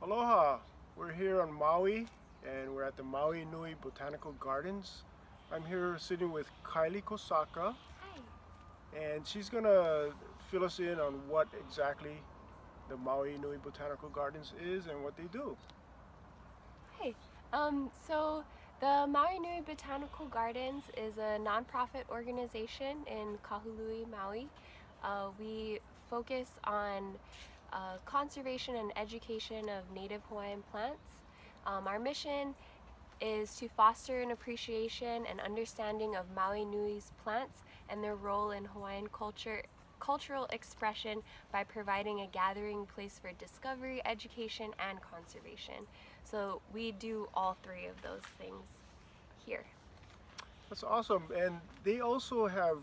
Aloha! We're here on Maui and we're at the Maui Nui Botanical Gardens. I'm here sitting with Kylie Kosaka Hi. and she's gonna fill us in on what exactly the Maui Nui Botanical Gardens is and what they do. Hi. So the Maui Nui Botanical Gardens is a nonprofit organization in Kahului, Maui. We focus on conservation and education of native Hawaiian plants. Our mission is to foster an appreciation and understanding of Maui Nui's plants and their role in Hawaiian cultural expression by providing a gathering place for discovery, education, and conservation. So we do all three of those things here. That's awesome. And they also have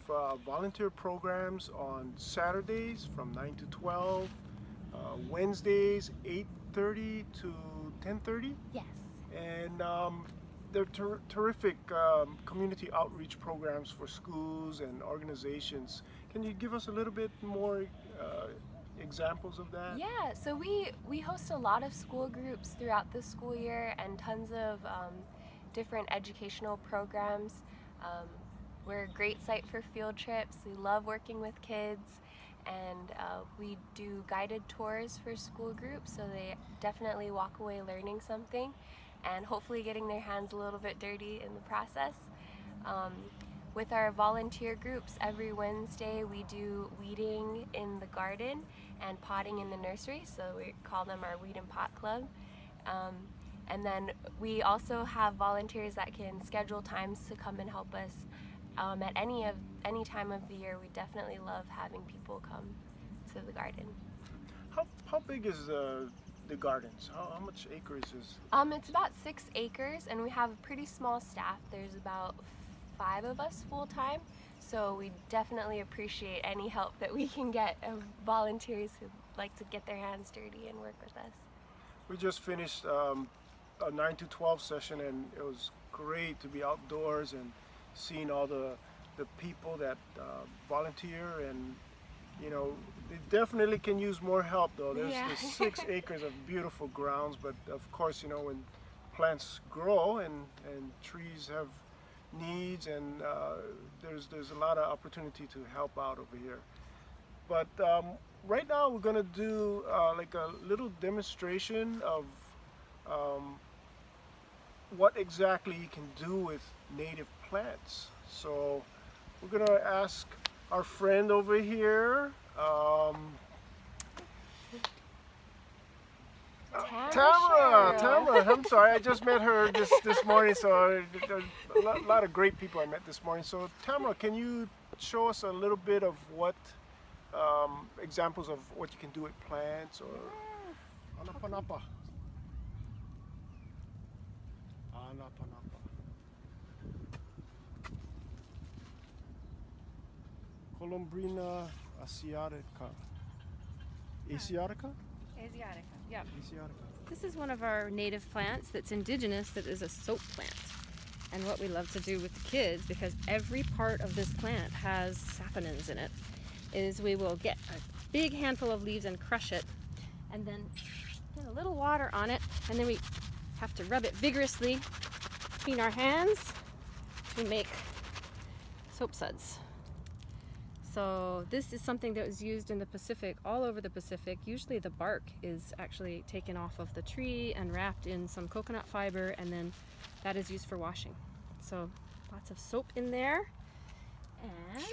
volunteer programs on Saturdays from 9 to 12, Wednesdays 8:30 to 10:30. Yes. And they're terrific community outreach programs for schools and organizations. Can you give us a little bit more examples of that? Yeah, so we host a lot of school groups throughout the school year and tons of different educational programs. We're a great site for field trips. We love working with kids, and we do guided tours for school groups, so they definitely walk away learning something and hopefully getting their hands a little bit dirty in the process. With our volunteer groups, every Wednesday we do weeding in the garden and potting in the nursery, so we call them our Weed and Pot Club. And then we also have volunteers that can schedule times to come and help us at any time of the year. We definitely love having people come to the garden. How big is the gardens? How much acres is? It's about 6 acres, and we have a pretty small staff. There's about 5 of us full-time, so we definitely appreciate any help that we can get of volunteers who like to get their hands dirty and work with us. We just finished a 9 to 12 session, and it was great to be outdoors and seeing all the people that volunteer, and you know, they definitely can use more help though. There's 6 acres of beautiful grounds, but of course, you know, when plants grow and trees have needs, and there's a lot of opportunity to help out over here. But right now we're gonna do like a little demonstration of what exactly you can do with native plants. So we're gonna ask our friend over here, Tamara. I'm sorry, I just met her this morning, so there's a lot of great people I met this morning. So Tamara, can you show us a little bit of what examples of what you can do with plants? Or Anapanapa. Anapanapa. Columbrina asiatica. Asiatica? Asiatica, yep. Asiatica. This is one of our native plants that's indigenous, that is a soap plant. And what we love to do with the kids, because every part of this plant has saponins in it, is we will get a big handful of leaves and crush it, and then get a little water on it, and then we have to rub it vigorously between our hands to make soap suds. So this is something that was used in the Pacific, all over the Pacific. Usually the bark is actually taken off of the tree and wrapped in some coconut fiber, and then that is used for washing. So lots of soap in there. And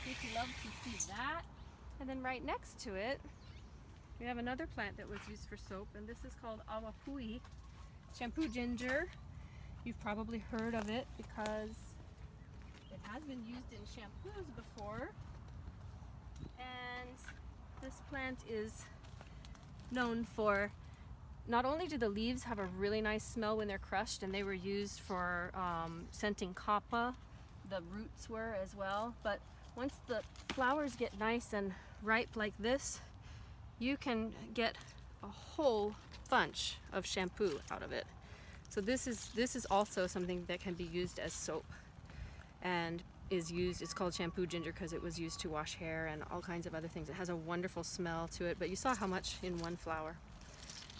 we love to see that. And then right next to it, we have another plant that was used for soap, and this is called awapui, shampoo ginger. You've probably heard of it because it has been used in shampoos before. And this plant is known for, not only do the leaves have a really nice smell when they're crushed, and they were used for scenting kapa, the roots were as well, but once the flowers get nice and ripe like this, you can get a whole bunch of shampoo out of it. So this is also something that can be used as soap. And is used, it's called shampoo ginger because it was used to wash hair and all kinds of other things. It has a wonderful smell to it, but you saw how much in one flower.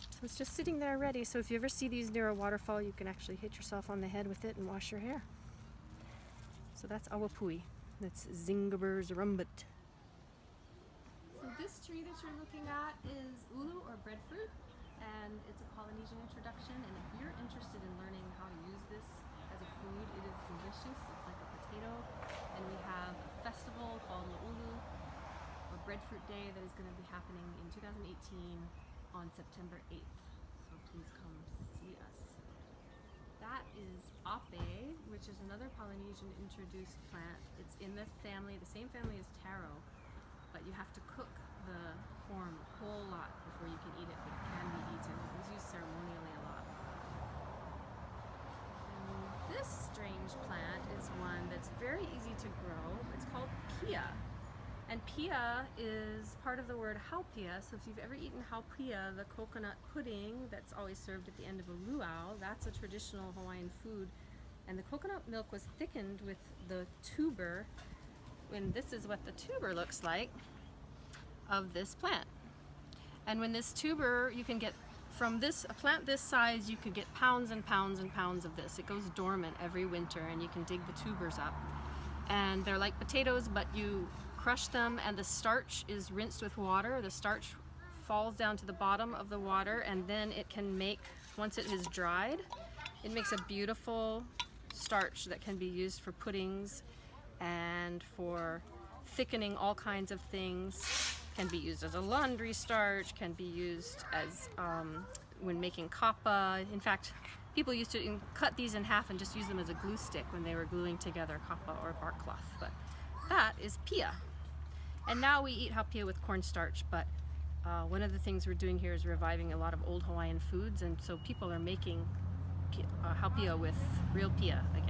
So it's just sitting there ready. So if you ever see these near a waterfall, you can actually hit yourself on the head with it and wash your hair. So that's awapui. That's Zingiber zerumbit. So this tree that you're looking at is ulu or breadfruit, and it's a Polynesian introduction. And if you're interested in learning how to use this as a food, it is delicious. It's like a potato, and we have a festival called Ulu, or Breadfruit Day, that is going to be happening in 2018 on September 8th. So please come see us. That is ape, which is another Polynesian introduced plant. It's in the family, the same family as taro, but you have to cook the corm a whole lot before you can eat it, but it can be eaten. It was used ceremonially a lot. And this strange plant is one that's very easy to grow. It's called pia. And pia is part of the word haupia. So if you've ever eaten haupia, the coconut pudding that's always served at the end of a luau, that's a traditional Hawaiian food. And the coconut milk was thickened with the tuber, and this is what the tuber looks like of this plant. And when this tuber, you can get from this, a plant this size, you could get pounds and pounds and pounds of this. It goes dormant every winter, and you can dig the tubers up. And they're like potatoes, but you crush them, and the starch is rinsed with water. The starch falls down to the bottom of the water, and then it can make, once it is dried, it makes a beautiful starch that can be used for puddings and for thickening all kinds of things. Can be used as a laundry starch, can be used as when making kapa. In fact, people used to cut these in half and just use them as a glue stick when they were gluing together kapa or bark cloth. But that is pia. And now we eat haupia with cornstarch, but one of the things we're doing here is reviving a lot of old Hawaiian foods, and so people are making haupia with real pia again.